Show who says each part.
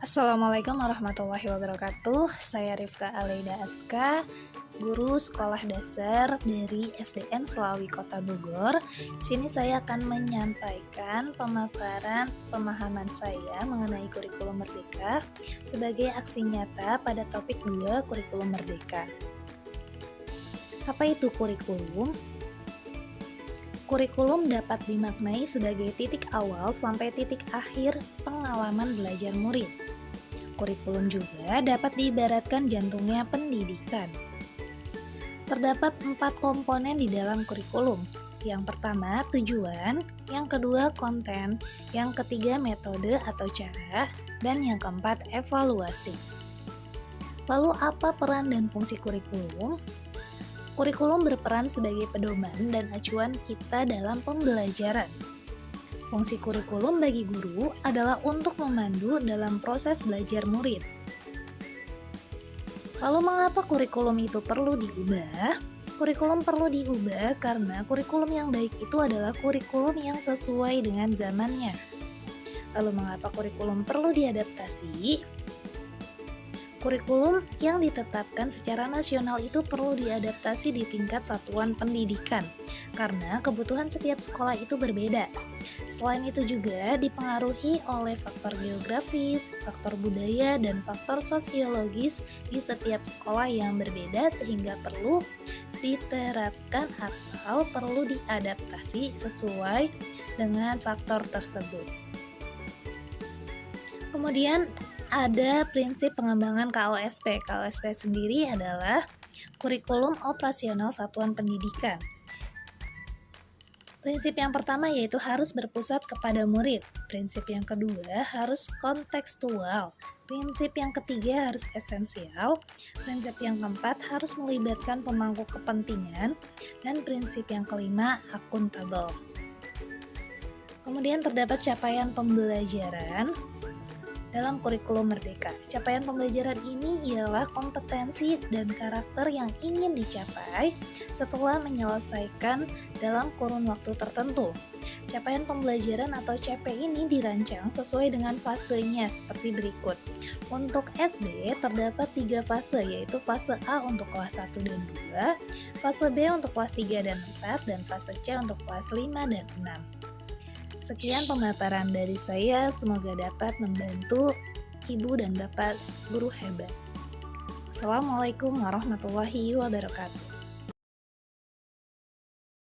Speaker 1: Assalamualaikum warahmatullahi wabarakatuh. Saya Rifka Aleida Aska, guru sekolah dasar dari SDN Selawi Kota Bogor. Di sini saya akan menyampaikan pemaparan pemahaman saya mengenai kurikulum merdeka sebagai aksi nyata pada topik 2 kurikulum merdeka. Apa itu kurikulum? Kurikulum dapat dimaknai sebagai titik awal sampai titik akhir pengalaman belajar murid. Kurikulum juga dapat diibaratkan jantungnya pendidikan. Terdapat 4 komponen di dalam kurikulum. Yang pertama, tujuan, yang kedua, konten, yang ketiga, metode atau cara, dan yang keempat, evaluasi. Lalu apa peran dan fungsi kurikulum? Kurikulum berperan sebagai pedoman dan acuan kita dalam pembelajaran. Fungsi kurikulum bagi guru adalah untuk memandu dalam proses belajar murid. Lalu mengapa kurikulum itu perlu diubah? Kurikulum perlu diubah karena kurikulum yang baik itu adalah kurikulum yang sesuai dengan zamannya. Lalu mengapa kurikulum perlu diadaptasi? Kurikulum yang ditetapkan secara nasional itu perlu diadaptasi di tingkat satuan pendidikan, karena kebutuhan setiap sekolah itu berbeda. Selain itu juga dipengaruhi oleh faktor geografis, faktor budaya, dan faktor sosiologis di setiap sekolah yang berbeda sehingga perlu diterapkan atau perlu diadaptasi sesuai dengan faktor tersebut. Kemudian ada prinsip pengembangan KOSP. KOSP sendiri adalah kurikulum operasional satuan pendidikan. Prinsip yang pertama yaitu harus berpusat kepada murid. Prinsip yang kedua harus kontekstual. Prinsip yang ketiga harus esensial. Prinsip yang keempat harus melibatkan pemangku kepentingan. Dan prinsip yang kelima akuntabel. Kemudian terdapat capaian pembelajaran dalam kurikulum merdeka. Capaian pembelajaran ini ialah kompetensi dan karakter yang ingin dicapai setelah menyelesaikan dalam kurun waktu tertentu. Capaian pembelajaran atau CP ini dirancang sesuai dengan fasenya seperti berikut. Untuk SD terdapat 3 fase, yaitu fase A untuk kelas 1 dan 2, fase B untuk kelas 3 dan 4, dan fase C untuk kelas 5 dan 6. Sekian pemaparan dari saya, semoga dapat membantu ibu dan bapak guru hebat. Assalamualaikum warahmatullahi wabarakatuh.